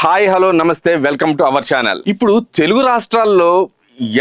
Hi hello నమస్తే welcome to our channel. ఇప్పుడు తెలుగు రాష్ట్రాల్లో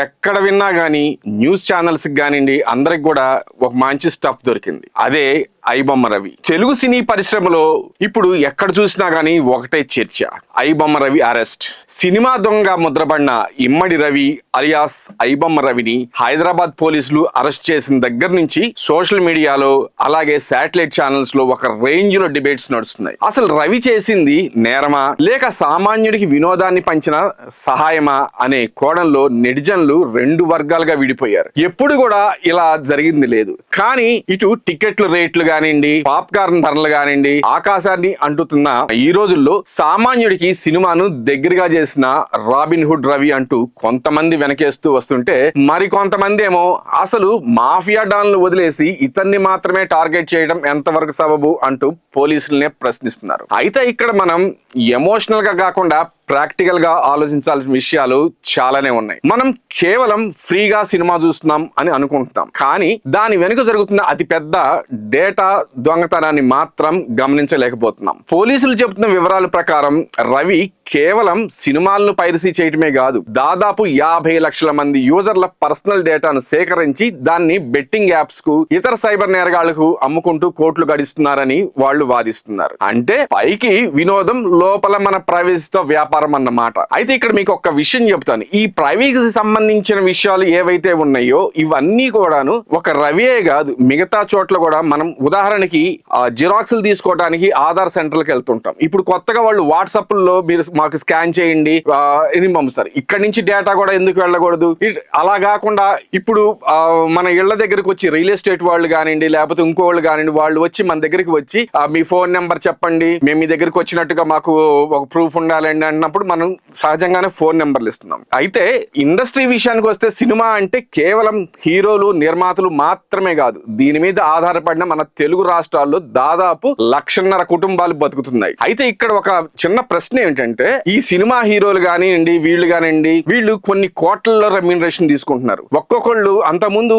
ఎక్కడ విన్నా గానీ న్యూస్ ఛానల్స్ కానివ్వండి అందరికి కూడా ఒక మంచి స్టఫ్ దొరికింది. అదే ఐబొమ్మ రవి. తెలుగు సినీ పరిశ్రమలో ఇప్పుడు ఎక్కడ చూసినా గానీ ఒకటే చర్చ, ఐబొమ్మ రవి అరెస్ట్. సినిమా దొంగ ముద్రపడిన ఇమ్మడి రవి అలియాస్ ఐబొమ్మ రవిని హైదరాబాద్ పోలీసులు అరెస్ట్ చేసిన దగ్గర నుంచి సోషల్ మీడియాలో అలాగే శాటిలైట్ ఛానల్స్ లో ఒక రేంజ్ లో డిబేట్స్ నడుస్తున్నాయి. అసలు రవి చేసింది నేరమా లేక సామాన్యుడికి వినోదాన్ని పంచిన సహాయమా అనే కోణంలో నెటిజన్లు రెండు వర్గాలుగా విడిపోయారు. ఎప్పుడు కూడా ఇలా జరిగింది లేదు. కానీ ఇటు టికెట్ల రేట్లు కానివ్వండి, పాప్కార్న్ ధరలు కానివ్వండి ఆకాశాన్ని అంటుతున్న ఈ రోజుల్లో సామాన్యుడికి సినిమాను దగ్గరగా చేసిన రాబిన్ హుడ్ రవి అంటూ కొంతమంది వెనకేస్తూ వస్తుంటే మరి కొంతమంది ఏమో అసలు మాఫియా డాన్లు వదిలేసి ఇతన్ని మాత్రమే టార్గెట్ చేయడం ఎంతవరకు సబబు అంటూ పోలీసులనే ప్రశ్నిస్తున్నారు. అయితే ఇక్కడ మనం ఎమోషనల్ గా కాకుండా ప్రాక్టికల్ గా ఆలోచించాల్సిన విషయాలు చాలానే ఉన్నాయి. మనం కేవలం ఫ్రీగా సినిమా చూస్తున్నాం అని అనుకుంటున్నాం, కానీ దాని వెనుక జరుగుతున్న అతి పెద్ద డేటా దొంగతనాన్ని మాత్రం గమనించలేకపోతున్నాం. పోలీసులు చెబుతున్న వివరాల ప్రకారం రవి కేవలం సినిమాలను పైరసీ చేయటమే కాదు, దాదాపు 50 లక్షల మంది యూజర్ల పర్సనల్ డేటాను సేకరించి దాన్ని బెట్టింగ్ యాప్స్ కు ఇతర సైబర్ నేరగాళ్లకు అమ్ముకుంటూ కోట్లు గడిస్తున్నారని వాళ్ళు వాదిస్తున్నారు. అంటే పైకి వినోదం, లోపల మన ప్రైవసీతో వ్యాపారం అన్నమాట. అయితే ఇక్కడ మీకు ఒక విషయం చెప్తాను. ఈ ప్రైవసీకి సంబంధించిన విషయాలు ఏవైతే ఉన్నాయో ఇవన్నీ కూడాను ఒక రవియే కాదు, మిగతా చోట్ల కూడా మనం ఉదాహరణకి జిరాక్స్లు తీసుకోవడానికి ఆధార్ సెంటర్లకు వెళ్తుంటాం. ఇప్పుడు కొత్తగా వాళ్ళు వాట్సాప్ లో మీరు మాకు స్కాన్ చేయండి అని పంపిస్తారు. ఇక్కడ నుంచి డేటా కూడా ఎందుకు వెళ్ళకూడదు? అలా కాకుండా ఇప్పుడు మన ఇళ్ల దగ్గరకు వచ్చి రియల్ ఎస్టేట్ వాళ్ళు కానివ్వండి లేకపోతే ఇంకోళ్ళు కానివ్వండి వాళ్ళు వచ్చి మన దగ్గరికి వచ్చి మీ ఫోన్ నెంబర్ చెప్పండి, మేము మీ దగ్గరికి వచ్చినట్టుగా మాకు ఒక ప్రూఫ్ ఉండాలండి అన్నప్పుడు మనం సహజంగానే ఫోన్ నెంబర్లు ఇస్తున్నాం. అయితే ఇండస్ట్రీ విషయానికి వస్తే సినిమా అంటే కేవలం హీరోలు నిర్మాతలు మాత్రమే కాదు, దీని మీద ఆధారపడిన మన తెలుగు రాష్ట్రాల్లో దాదాపు 1,50,000 కుటుంబాలు బతుకుతున్నాయి. అయితే ఇక్కడ ఒక చిన్న ప్రశ్న ఏంటంటే ఈ సినిమా హీరోలు కానివ్వండి వీళ్ళు కొన్ని కోట్లలో రెమ్యూనరేషన్ తీసుకుంటున్నారు. ఒక్కొక్కళ్ళు అంత ముందు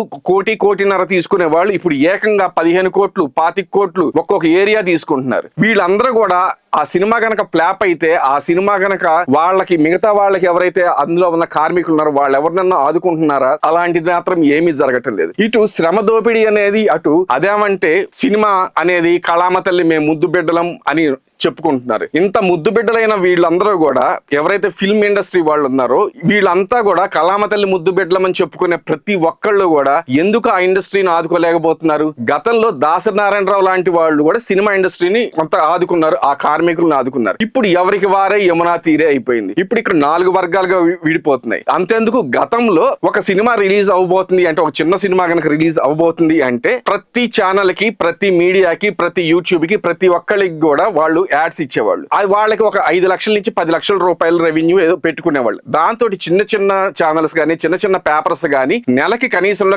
కోటిన్నర తీసుకునే వాళ్ళు ఇప్పుడు ఏకంగా 15 కోట్లు 25 కోట్లు ఒక్కొక్క ఏరియా తీసుకుంటున్నారు. వీళ్ళందరూ కూడా ఆ సినిమా గనక ఫ్లాప్ అయితే ఆ సినిమా గనక వాళ్ళకి మిగతా వాళ్ళకి ఎవరైతే అందులో ఉన్న కార్మికులు ఉన్నారో వాళ్ళు ఎవరినన్నా ఆదుకుంటున్నారా? అలాంటిది మాత్రం ఏమీ జరగటం లేదు. ఇటు శ్రమ దోపిడీ అనేది, అటు అదేమంటే సినిమా అనేది కళామ తల్లి మేము ముద్దు బిడ్డలం అని చెప్పుకుంటున్నారు. ఇంత ముద్దు బిడ్డలైన వీళ్ళందరూ కూడా ఎవరైతే ఫిల్మ్ ఇండస్ట్రీ వాళ్ళు ఉన్నారో వీళ్ళంతా కూడా కళామ తల్లి ముద్దు బిడ్డలమని చెప్పుకునే ప్రతి ఒక్కళ్ళు కూడా ఎందుకు ఆ ఇండస్ట్రీని ఆదుకోలేకపోతున్నారు? గతంలో దాసనారాయణరావు లాంటి వాళ్ళు కూడా సినిమా ఇండస్ట్రీని కొంత ఆదుకున్నారు, ఆ కార్మికులను ఆదుకున్నారు. ఇప్పుడు ఎవరికి వారే యమునా తీరే అయిపోయింది. ఇప్పుడు ఇక్కడ 4 వర్గాలుగా విడిపోతున్నాయి. అంతేందుకు గతంలో ఒక సినిమా రిలీజ్ అవబోతుంది అంటే, ఒక చిన్న సినిమా కనుక రిలీజ్ అవబోతుంది అంటే ప్రతి ఛానల్ కి, ప్రతి మీడియాకి, ప్రతి యూట్యూబ్ కి, ప్రతి ఒక్కరికి కూడా వాళ్ళు యాడ్స్ ఇచ్చేవాళ్ళు. అది వాళ్ళకి ఒక 5 లక్షల నుంచి 10 లక్షల రూపాయల రెవెన్యూ ఏదో పెట్టుకునేవాళ్ళు. దాంతో చిన్న ఛానల్స్ గానీ చిన్న పేపర్స్ గానీ నెలకి కనీసం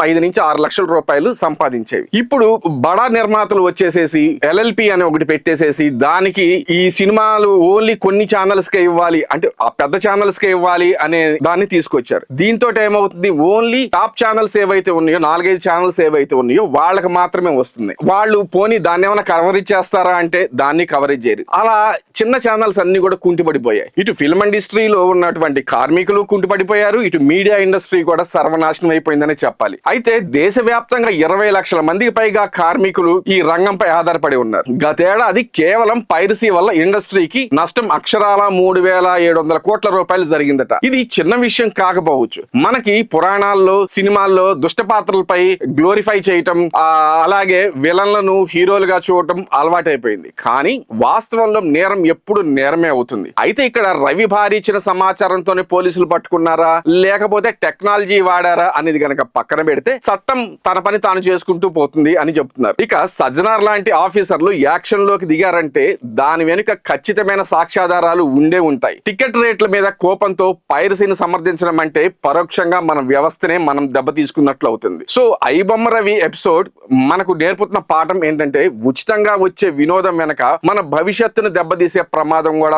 5 నుంచి 6 లక్షల రూపాయలు సంపాదించేవి. ఇప్పుడు బడా నిర్మాతలు వచ్చేసేసి LLP అని ఒకటి పెట్టేసేసి దానికి ఈ సినిమాలు ఓన్లీ కొన్ని ఛానల్స్ కే ఇవ్వాలి అంటే ఆ పెద్ద ఛానల్స్ కే ఇవ్వాలి అనే దాన్ని తీసుకొచ్చారు. దీంతో ఏమవుతుంది, ఓన్లీ టాప్ ఛానల్స్ ఏవైతే ఉన్నాయో 4-5 ఛానల్స్ ఏవైతే ఉన్నాయో వాళ్ళకి మాత్రమే వస్తుంది. వాళ్ళు పోనీ దాన్ని ఏమైనా కవరేజ్ చేస్తారా అంటే దాన్ని కవరేజ్ చేయరు. అలా చిన్న ఛానల్స్ అన్ని కూడా కుంటిపడిపోయాయి. ఇటు ఫిల్మ్ ఇండస్ట్రీలో ఉన్నటువంటి కార్మికులు కుంటిపడిపోయారు, ఇటు మీడియా ఇండస్ట్రీ కూడా సర్వనాశనం అయిపోయిందని చెప్పాలి. అయితే దేశవ్యాప్తంగా 20 లక్షల మందికి పైగా కార్మికులు ఈ రంగంపై ఆధారపడి ఉన్నారు. గతేడాది కేవలం పైరసీ వల్ల ఇండస్ట్రీకి నష్టం అక్షరాల 3,700 కోట్ల రూపాయలు జరిగిందట. ఇది చిన్న విషయం కాకపోవచ్చు. మనకి పురాణాల్లో సినిమాల్లో దుష్ట పాత్రలపై గ్లోరిఫై చేయటం అలాగే విలన్లను హీరోలుగా చూడటం అలవాటైపోయింది. కానీ వాస్తవంలో నేరం ఎప్పుడు నేరమే అవుతుంది. అయితే ఇక్కడ రవి భారీ ఇచ్చిన సమాచారంతోనే పోలీసులు పట్టుకున్నారా లేకపోతే టెక్నాలజీ వాడారా అనేది గనక పక్కన పెడితే చట్టం తన పని తాను చేసుకుంటూ పోతుంది అని చెప్తున్నారు. ఇక సజ్జనార్ లాంటి ఆఫీసర్లు యాక్షన్ లోకి దిగారంటే దాని వెనుక ఖచ్చితమైన సాక్ష్యాధారాలు ఉండే ఉంటాయి. టికెట్ రేట్ల మీద కోపంతో పైరసీని సమర్థించడం అంటే పరోక్షంగా మన వ్యవస్థనే మనం దెబ్బ తీసుకున్నట్లు అవుతుంది. సో ఐబొమ్మ రవి ఎపిసోడ్ మనకు నేర్పుతున్న పాఠం ఏంటంటే ఉచితంగా వచ్చే వినోదం వెనక మన భవిష్యత్తును దెబ్బతీసే చేసే ప్రమాదం కూడా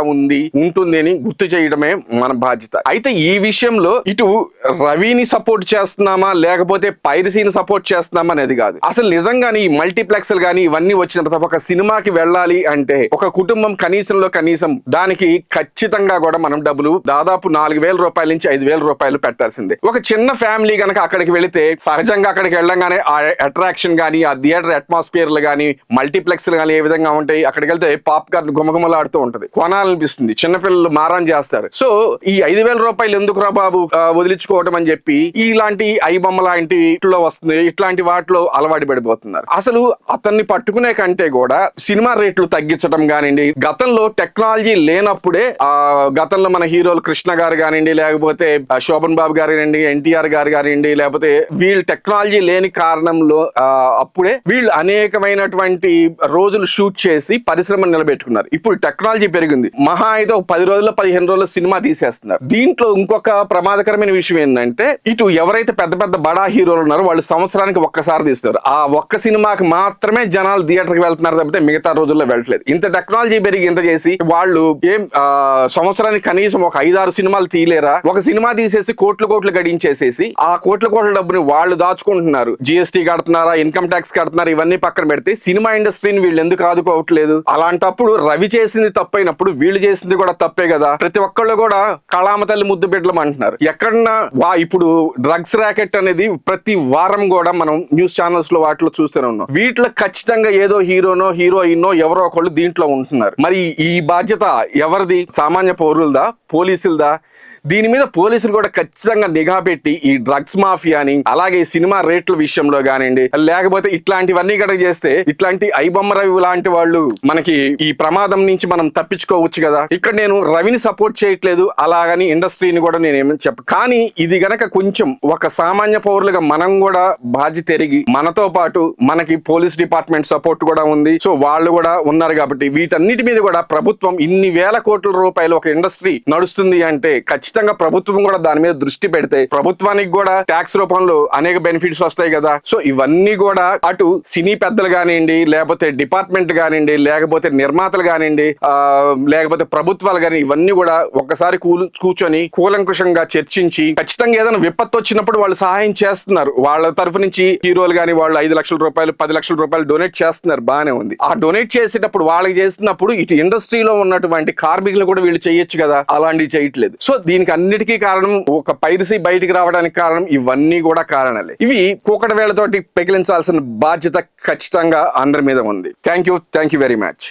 ఉంటుంది అని గుర్తు చేయడమే మన బాధ్యత. అయితే ఈ విషయంలో ఇటు రవిని సపోర్ట్ చేస్తున్నామా లేకపోతే పైరసీని సపోర్ట్ చేస్తున్నామా అనేది కాదు. అసలు నిజంగానే ఈ మల్టీప్లెక్స్ గానీ ఇవన్నీ వచ్చిన తర్వాత ఒక సినిమాకి వెళ్ళాలి అంటే ఒక కుటుంబం కనీసం దానికి ఖచ్చితంగా కూడా మనం డబ్బులు దాదాపు 4,000 రూపాయల నుంచి 5,000 రూపాయలు పెట్టాల్సిందే. ఒక చిన్న ఫ్యామిలీ గనక అక్కడికి వెళితే సహజంగా అక్కడికి వెళ్ళంగానే ఆ అట్రాక్షన్ గానీ ఆ థియేటర్ అట్మాస్ఫియర్లు గానీ మల్టీప్లెక్స్ గానీ ఏ విధంగా ఉంటాయి, అక్కడికి వెళ్తే పాప్కార్న్ గుమగుమలాడుతూ ఉంటది, కొనాలనిపిస్తుంది, చిన్నపిల్లలు మారం చేస్తారు. సో ఈ 5,000 రూపాయలు ఎందుకు రా బాబు వదిలించుకోవడం అని చెప్పి ఇలాంటి ఐబొమ్మ లాంటి ఇట్లో వస్తుంది, ఇట్లాంటి వాటిలో అలవాటు పడిపోతున్నారు. అసలు అతన్ని పట్టుకునే కంటే కూడా సినిమా రేట్లు తగ్గించడం కానివ్వండి, గతంలో టెక్నాలజీ లేనప్పుడే గతంలో మన హీరోలు కృష్ణ గారు కానివ్వండి, లేకపోతే శోభన్ బాబు గారు కానివ్వండి, ఎన్టీఆర్ గారు కానివ్వండి, లేకపోతే వీళ్ళు టెక్నాలజీ లేని కారణంలో అప్పుడే వీళ్ళు అనేకమైనటువంటి రోజులు షూట్ చేసి పరిశ్రమను నిలబెట్టుకున్నారు. ఇప్పుడు టెక్నాలజీ పెరిగింది, మహా అయితే 10 రోజుల్లో 15 రోజుల్లో సినిమా తీసేస్తున్నారు. దీంట్లో ఇంకొక ప్రమాదకరమైన విషయం ఏంటంటే ఇటు ఎవరైతే పెద్ద పెద్ద బడా హీరోలు ఉన్నారో వాళ్ళు సంవత్సరానికి ఒక్కసారి తీస్తారు. ఆ ఒక్క సినిమాకి మాత్రమే జనాలు థియేటర్కి వెళ్తున్నారు తప్పితే మిగతా రోజుల్లో వెళ్ళట్లేదు. ఇంత టెక్నాలజీ పెరిగి ఇంత చేసి వాళ్ళు ఏం సంవత్సరానికి కనీసం ఒక 5-6 సినిమాలు తీయలేరా? ఒక సినిమా తీసేసి కోట్లు గడించేసేసి ఆ కోట్ల డబ్బుని వాళ్ళు దాచుకుంటున్నారు. జిఎస్టీ కడుతున్నారా, ఇన్కమ్ ట్యాక్స్ కడుతున్నారా, ఇవన్నీ పక్కన పెడితే సినిమా ఇండస్ట్రీని వీళ్ళు ఎందుకు ఆదుకోవట్లేదు? అలాంటప్పుడు రవి చేసింది తప్పైనప్పుడు వీళ్ళు చేసింది కూడా తప్పే కదా. ప్రతి ఒక్కళ్ళు కూడా కళామ తల్లి ముద్దు బిడ్డలం అంటున్నారు. ఎక్కడన్నా ఇప్పుడు డ్రగ్స్ ర్యాకెట్ అనేది ప్రతి వారం కూడా మనం న్యూస్ ఛానల్స్ లో వాటిలో చూస్తూనే ఉన్నాం. వీటిలో ఖచ్చితంగా ఏదో హీరోనో హీరోయిన్నో ఎవరో ఒకళ్ళు దీంట్లో ఉంటున్నారు. మరి ఈ బాధ్యత ఎవరిది? సామాన్య పౌరులదా, పోలీసులదా? దీని మీద పోలీసులు కూడా ఖచ్చితంగా నిఘా పెట్టి ఈ డ్రగ్స్ మాఫియాని అలాగే సినిమా రేట్ల విషయంలో కానివ్వండి, లేకపోతే ఇట్లాంటివన్నీ కూడా చేస్తే ఇట్లాంటి ఐబొమ్మ రవి లాంటి వాళ్ళు మనకి ఈ ప్రమాదం నుంచి మనం తప్పించుకోవచ్చు కదా. ఇక్కడ నేను రవిని సపోర్ట్ చేయట్లేదు, అలాగని ఇండస్ట్రీని కూడా నేను ఏమని చెప్ప, కానీ ఇది గనక కొంచెం ఒక సామాన్య పౌరులుగా మనం కూడా బాధ్యత ఎరిగి మనతో పాటు మనకి పోలీస్ డిపార్ట్మెంట్ సపోర్ట్ కూడా ఉంది. సో వాళ్ళు కూడా ఉన్నారు కాబట్టి వీటన్నిటి మీద కూడా ప్రభుత్వం ఇన్ని వేల కోట్ల రూపాయలు ఒక ఇండస్ట్రీ నడుస్తుంది అంటే ఖచ్చితంగా ప్రభుత్వం కూడా దాని మీద దృష్టి పెడితే ప్రభుత్వానికి కూడా ట్యాక్స్ రూపంలో అనేక బెనిఫిట్స్ వస్తాయి కదా. సో ఇవన్నీ కూడా అటు సినీ పెద్దలు కానివ్వండి, లేకపోతే డిపార్ట్మెంట్ కానివ్వండి, లేకపోతే నిర్మాతలు కానివ్వండి, లేకపోతే ప్రభుత్వాలు కానీ ఇవన్నీ కూడా ఒక్కసారి కూర్చొని కూలంకుషంగా చర్చించి ఖచ్చితంగా ఏదైనా విపత్తు వచ్చినప్పుడు వాళ్ళు సహాయం చేస్తున్నారు. వాళ్ళ తరఫు నుంచి హీరోలు కానీ వాళ్ళు 5 లక్షల రూపాయలు 10 లక్షల రూపాయలు డొనేట్ చేస్తున్నారు, బాగానే ఉంది. ఆ డొనేట్ చేసేటప్పుడు వాళ్ళకి చేస్తున్నప్పుడు ఇటు ఇండస్ట్రీలో ఉన్నటువంటి కార్మికులు కూడా వీళ్ళు చేయొచ్చు కదా, అలాంటివి చేయట్లేదు. సో దీనికి అన్నిటికీ కారణం ఒక పైరసీ బయటికి రావడానికి కారణం ఇవన్నీ కూడా కారణాలే. ఇవి కూకట వేళ్లతోటి పెకిలించాల్సిన బాధ్యత ఖచ్చితంగా అందరి మీద ఉంది. Thank you very much.